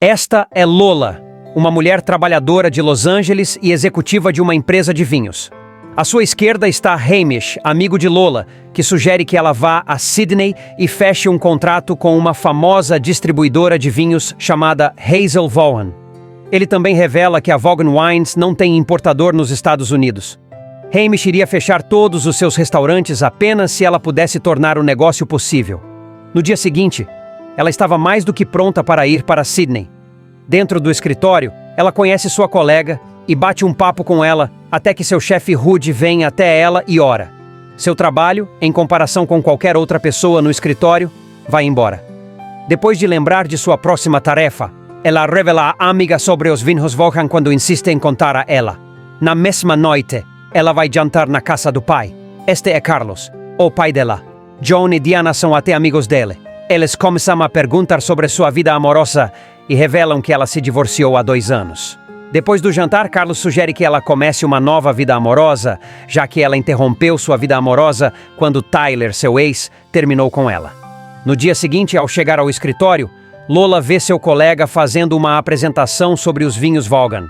Esta é Lola, uma mulher trabalhadora de Los Angeles e executiva de uma empresa de vinhos. À sua esquerda está Hamish, amigo de Lola, que sugere que ela vá a Sydney e feche um contrato com uma famosa distribuidora de vinhos chamada Hazel Vaughan. Ele também revela que a Vaughan Wines não tem importador nos Estados Unidos. Hamish iria fechar todos os seus restaurantes apenas se ela pudesse tornar o negócio possível. No dia seguinte, ela estava mais do que pronta para ir para Sydney. Dentro do escritório, ela conhece sua colega e bate um papo com ela até que seu chefe rude vem até ela e ora. Seu trabalho, em comparação com qualquer outra pessoa no escritório, vai embora. Depois de lembrar de sua próxima tarefa, ela revela à amiga sobre os vinhos Vaughan quando insiste em contar a ela. Na mesma noite, ela vai jantar na casa do pai. Este é Carlos, o pai dela. John e Diana são até amigos dele. Eles começam a perguntar sobre sua vida amorosa e revelam que ela se divorciou há 2 anos. Depois do jantar, Carlos sugere que ela comece uma nova vida amorosa, já que ela interrompeu sua vida amorosa quando Tyler, seu ex, terminou com ela. No dia seguinte, ao chegar ao escritório, Lola vê seu colega fazendo uma apresentação sobre os vinhos Vaughan,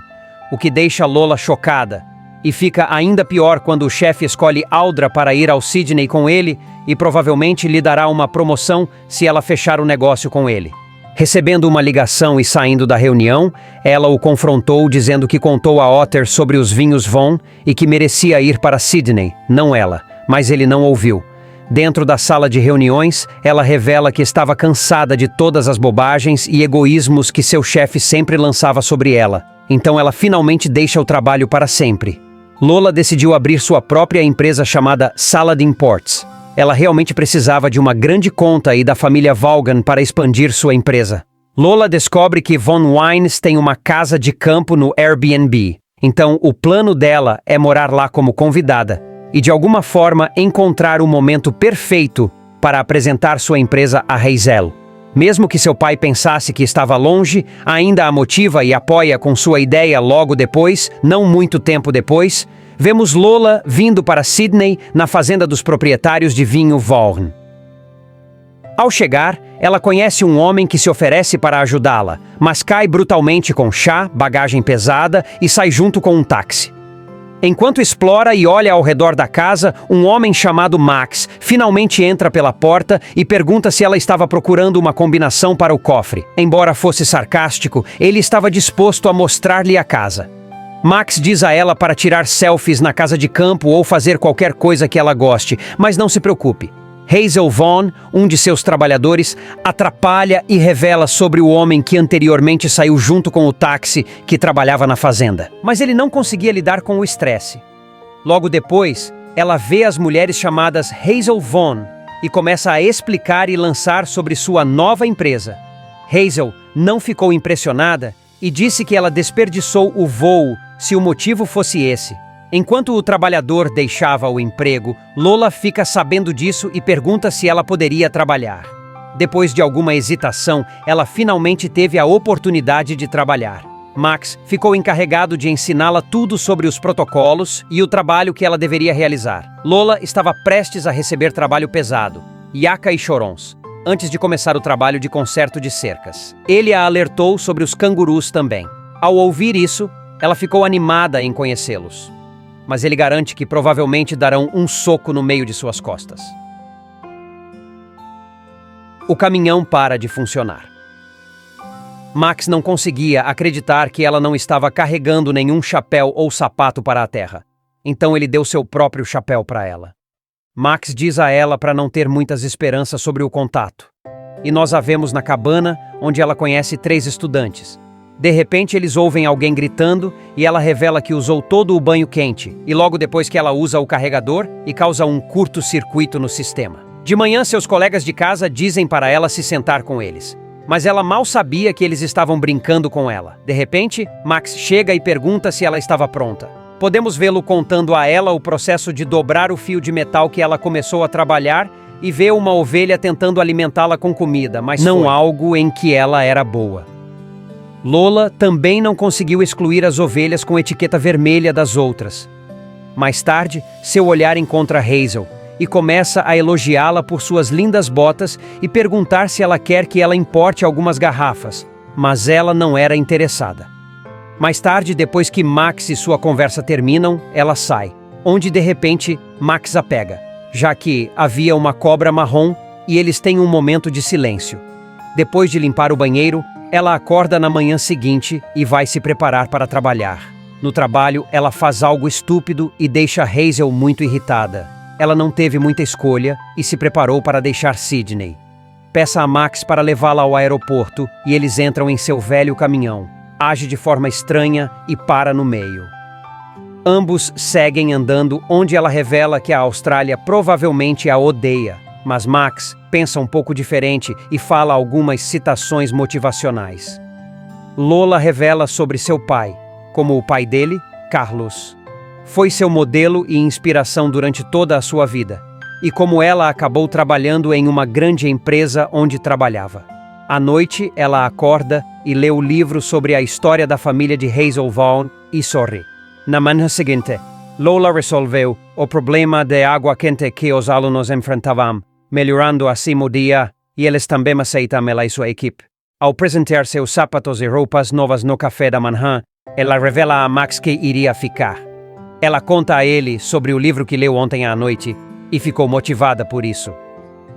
o que deixa Lola chocada. E fica ainda pior quando o chefe escolhe Audra para ir ao Sydney com ele e provavelmente lhe dará uma promoção se ela fechar o negócio com ele. Recebendo uma ligação e saindo da reunião, ela o confrontou dizendo que contou a Otter sobre os vinhos Vaughan e que merecia ir para Sydney, não ela, mas ele não ouviu. Dentro da sala de reuniões, ela revela que estava cansada de todas as bobagens e egoísmos que seu chefe sempre lançava sobre ela. Então ela finalmente deixa o trabalho para sempre. Lola decidiu abrir sua própria empresa chamada Salad Imports. Ela realmente precisava de uma grande conta e da família Vaughan para expandir sua empresa. Lola descobre que Vaughan Wines tem uma casa de campo no Airbnb. Então, o plano dela é morar lá como convidada e, de alguma forma, encontrar o momento perfeito para apresentar sua empresa a Hazel. Mesmo que seu pai pensasse que estava longe, ainda a motiva e apoia com sua ideia logo depois, não muito tempo depois. Vemos Lola vindo para Sydney na fazenda dos proprietários de vinho Vaughan. Ao chegar, ela conhece um homem que se oferece para ajudá-la, mas cai brutalmente com chá, bagagem pesada e sai junto com um táxi. Enquanto explora e olha ao redor da casa, um homem chamado Max finalmente entra pela porta e pergunta se ela estava procurando uma combinação para o cofre. Embora fosse sarcástico, ele estava disposto a mostrar-lhe a casa. Max diz a ela para tirar selfies na casa de campo ou fazer qualquer coisa que ela goste, mas não se preocupe. Hazel Vaughan, um de seus trabalhadores, atrapalha e revela sobre o homem que anteriormente saiu junto com o táxi que trabalhava na fazenda. Mas ele não conseguia lidar com o estresse. Logo depois, ela vê as mulheres chamadas Hazel Vaughan e começa a explicar e lançar sobre sua nova empresa. Hazel não ficou impressionada e disse que ela desperdiçou o voo se o motivo fosse esse. Enquanto o trabalhador deixava o emprego, Lola fica sabendo disso e pergunta se ela poderia trabalhar. Depois de alguma hesitação, ela finalmente teve a oportunidade de trabalhar. Max ficou encarregado de ensiná-la tudo sobre os protocolos e o trabalho que ela deveria realizar. Lola estava prestes a receber trabalho pesado, yaca e chorons, antes de começar o trabalho de conserto de cercas. Ele a alertou sobre os cangurus também. Ao ouvir isso, ela ficou animada em conhecê-los. Mas ele garante que provavelmente darão um soco no meio de suas costas. O caminhão para de funcionar. Max não conseguia acreditar que ela não estava carregando nenhum chapéu ou sapato para a terra. Então ele deu seu próprio chapéu para ela. Max diz a ela para não ter muitas esperanças sobre o contato. E nós a vemos na cabana, onde ela conhece 3 estudantes. De repente, eles ouvem alguém gritando e ela revela que usou todo o banho quente, e logo depois que ela usa o carregador e causa um curto-circuito no sistema. De manhã, seus colegas de casa dizem para ela se sentar com eles, mas ela mal sabia que eles estavam brincando com ela. De repente, Max chega e pergunta se ela estava pronta. Podemos vê-lo contando a ela o processo de dobrar o fio de metal que ela começou a trabalhar e vê uma ovelha tentando alimentá-la com comida, mas não algo em que ela era boa. Lola também não conseguiu excluir as ovelhas com etiqueta vermelha das outras. Mais tarde, seu olhar encontra Hazel e começa a elogiá-la por suas lindas botas e perguntar se ela quer que ela importe algumas garrafas. mas ela não era interessada. Mais tarde, depois que Max e sua conversa terminam, ela sai, onde de repente Max a pega, já que havia uma cobra marrom e eles têm um momento de silêncio. Depois de limpar o banheiro, ela acorda na manhã seguinte e vai se preparar para trabalhar. No trabalho, ela faz algo estúpido e deixa Hazel muito irritada. Ela não teve muita escolha e se preparou para deixar Sydney. Peça a Max para levá-la ao aeroporto e eles entram em seu velho caminhão. Age de forma estranha e para no meio. Ambos seguem andando, onde ela revela que a Austrália provavelmente a odeia. Mas Max pensa um pouco diferente e fala algumas citações motivacionais. Lola revela sobre seu pai, como o pai dele, Carlos, foi seu modelo e inspiração durante toda a sua vida, e como ela acabou trabalhando em uma grande empresa onde trabalhava. À noite, ela acorda e lê o livro sobre a história da família de Hazel Vaughn e sorri. Na manhã seguinte, Lola resolveu o problema de água quente que os alunos enfrentavam, melhorando assim o dia, e eles também aceitam ela e sua equipe. Ao apresentar seus sapatos e roupas novas no café da manhã, ela revela a Max que iria ficar. Ela conta a ele sobre o livro que leu ontem à noite e ficou motivada por isso.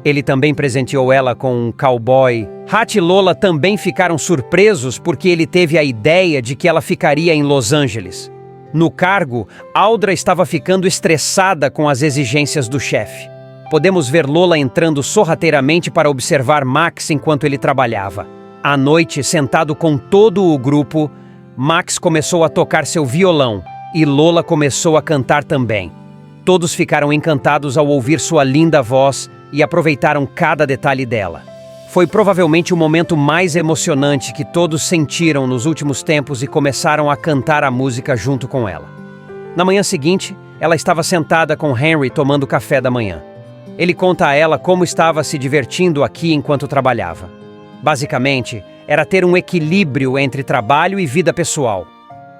Ele também presenteou ela com um cowboy. Hat e Lola também ficaram surpresos porque ele teve a ideia de que ela ficaria em Los Angeles. No cargo, Audra estava ficando estressada com as exigências do chefe. Podemos ver Lola entrando sorrateiramente para observar Max enquanto ele trabalhava. À noite, sentado com todo o grupo, Max começou a tocar seu violão e Lola começou a cantar também. Todos ficaram encantados ao ouvir sua linda voz e aproveitaram cada detalhe dela. Foi provavelmente o momento mais emocionante que todos sentiram nos últimos tempos e começaram a cantar a música junto com ela. Na manhã seguinte, ela estava sentada com Henry tomando café da manhã. Ele conta a ela como estava se divertindo aqui enquanto trabalhava. Basicamente, era ter um equilíbrio entre trabalho e vida pessoal.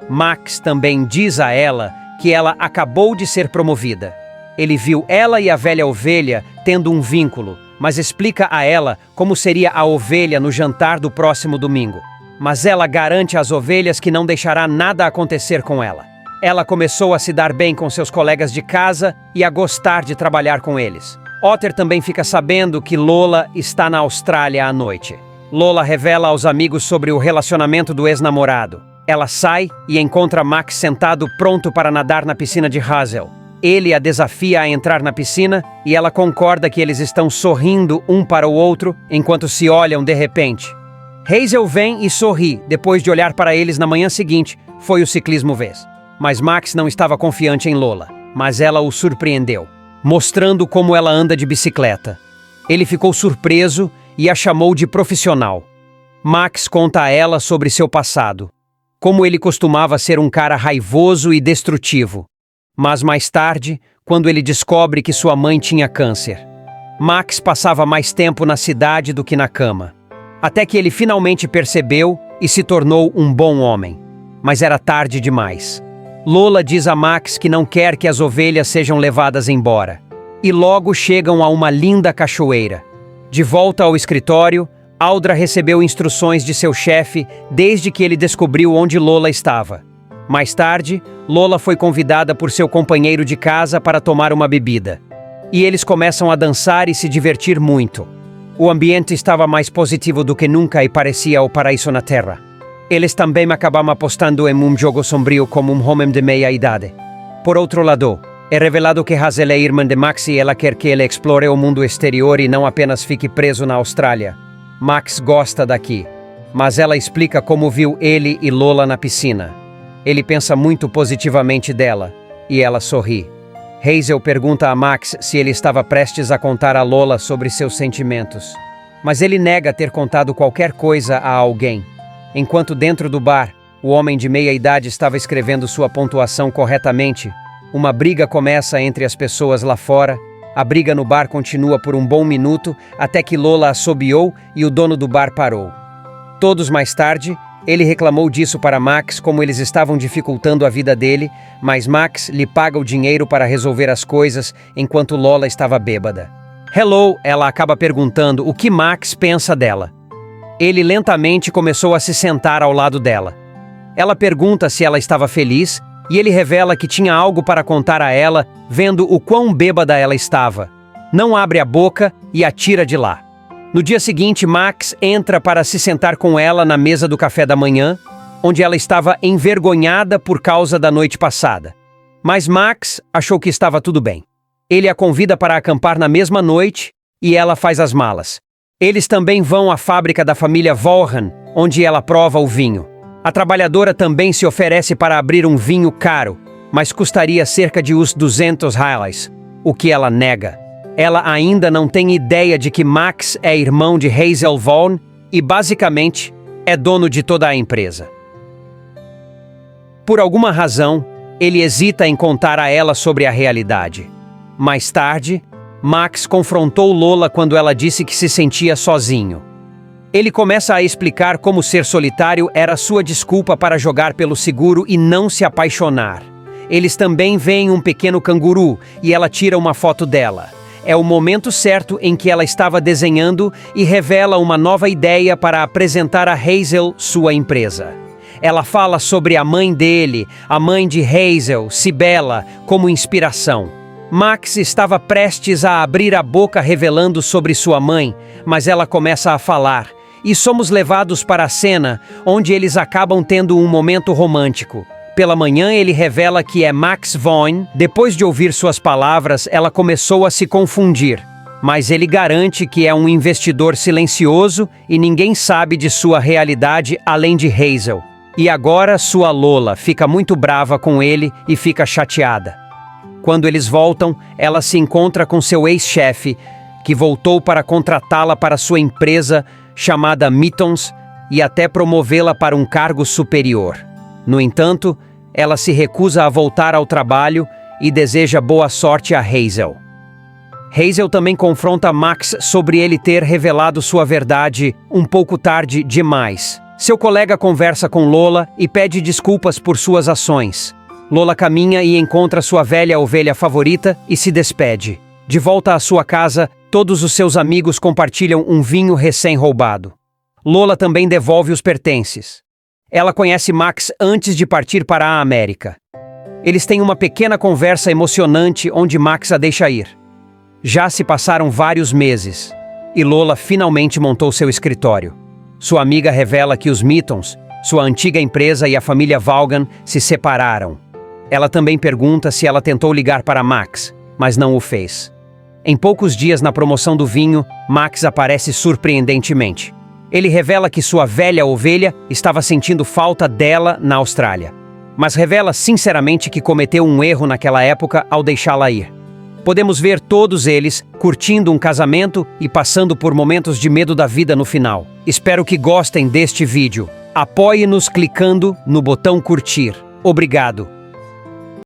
Max também diz a ela que ela acabou de ser promovida. Ele viu ela e a velha ovelha tendo um vínculo, mas explica a ela como seria a ovelha no jantar do próximo domingo. Mas ela garante às ovelhas que não deixará nada acontecer com ela. Ela começou a se dar bem com seus colegas de casa e a gostar de trabalhar com eles. Otter também fica sabendo que Lola está na Austrália à noite. Lola revela aos amigos sobre o relacionamento do ex-namorado. Ela sai e encontra Max sentado pronto para nadar na piscina de Hazel. Ele a desafia a entrar na piscina e ela concorda que eles estão sorrindo um para o outro enquanto se olham de repente. Hazel vem e sorri depois de olhar para eles na manhã seguinte. Foi o ciclismo vez. Mas Max não estava confiante em Lola, mas ela o surpreendeu, mostrando como ela anda de bicicleta. Ele ficou surpreso e a chamou de profissional. Max conta a ela sobre seu passado, como ele costumava ser um cara raivoso e destrutivo. Mas mais tarde, quando ele descobre que sua mãe tinha câncer, Max passava mais tempo na cidade do que na cama, até que ele finalmente percebeu e se tornou um bom homem. Mas era tarde demais. Lola diz a Max que não quer que as ovelhas sejam levadas embora, e logo chegam a uma linda cachoeira. De volta ao escritório, Audra recebeu instruções de seu chefe desde que ele descobriu onde Lola estava. Mais tarde, Lola foi convidada por seu companheiro de casa para tomar uma bebida. E eles começam a dançar e se divertir muito. O ambiente estava mais positivo do que nunca e parecia o paraíso na Terra. Eles também acabaram apostando em um jogo sombrio como um homem de meia-idade. Por outro lado, é revelado que Hazel é irmã de Max e ela quer que ele explore o mundo exterior e não apenas fique preso na Austrália. Max gosta daqui, mas ela explica como viu ele e Lola na piscina. Ele pensa muito positivamente dela, e ela sorri. Hazel pergunta a Max se ele estava prestes a contar a Lola sobre seus sentimentos. Mas ele nega ter contado qualquer coisa a alguém. Enquanto dentro do bar, o homem de meia-idade estava escrevendo sua pontuação corretamente, uma briga começa entre as pessoas lá fora. A briga no bar continua por um bom minuto, até que Lola assobiou e o dono do bar parou. Todos mais tarde, ele reclamou disso para Max, como eles estavam dificultando a vida dele, mas Max lhe paga o dinheiro para resolver as coisas enquanto Lola estava bêbada. Hello, ela acaba perguntando o que Max pensa dela. Ele lentamente começou a se sentar ao lado dela. Ela pergunta se ela estava feliz e ele revela que tinha algo para contar a ela, vendo o quão bêbada ela estava. Não abre a boca e a tira de lá. No dia seguinte, Max entra para se sentar com ela na mesa do café da manhã, onde ela estava envergonhada por causa da noite passada. Mas Max achou que estava tudo bem. Ele a convida para acampar na mesma noite e ela faz as malas. Eles também vão à fábrica da família Vaughan, onde ela prova o vinho. A trabalhadora também se oferece para abrir um vinho caro, mas custaria cerca de uns 200 reais, o que ela nega. Ela ainda não tem ideia de que Max é irmão de Hazel Vaughan e, basicamente, é dono de toda a empresa. Por alguma razão, ele hesita em contar a ela sobre a realidade. Mais tarde, Max confrontou Lola quando ela disse que se sentia sozinho. Ele começa a explicar como ser solitário era sua desculpa para jogar pelo seguro e não se apaixonar. Eles também veem um pequeno canguru e ela tira uma foto dela. É o momento certo em que ela estava desenhando e revela uma nova ideia para apresentar a Hazel sua empresa. Ela fala sobre a mãe dele, a mãe de Hazel, Cibela, como inspiração. Max estava prestes a abrir a boca revelando sobre sua mãe, mas ela começa a falar. E somos levados para a cena, onde eles acabam tendo um momento romântico. Pela manhã ele revela que é Max Vaughan. Depois de ouvir suas palavras, ela começou a se confundir. Mas ele garante que é um investidor silencioso e ninguém sabe de sua realidade além de Hazel. E agora sua Lola fica muito brava com ele e fica chateada. Quando eles voltam, ela se encontra com seu ex-chefe, que voltou para contratá-la para sua empresa chamada Mittons e até promovê-la para um cargo superior. No entanto, ela se recusa a voltar ao trabalho e deseja boa sorte a Hazel. Hazel também confronta Max sobre ele ter revelado sua verdade um pouco tarde demais. Seu colega conversa com Lola e pede desculpas por suas ações. Lola caminha e encontra sua velha ovelha favorita e se despede. De volta à sua casa, todos os seus amigos compartilham um vinho recém-roubado. Lola também devolve os pertences. Ela conhece Max antes de partir para a América. Eles têm uma pequena conversa emocionante onde Max a deixa ir. Já se passaram vários meses e Lola finalmente montou seu escritório. Sua amiga revela que os Mittons, sua antiga empresa e a família Vaughan se separaram. Ela também pergunta se ela tentou ligar para Max, mas não o fez. Em poucos dias na promoção do vinho, Max aparece surpreendentemente. Ele revela que sua velha ovelha estava sentindo falta dela na Austrália, mas revela sinceramente que cometeu um erro naquela época ao deixá-la ir. Podemos ver todos eles curtindo um casamento e passando por momentos de medo da vida no final. Espero que gostem deste vídeo. Apoie-nos clicando no botão curtir. Obrigado!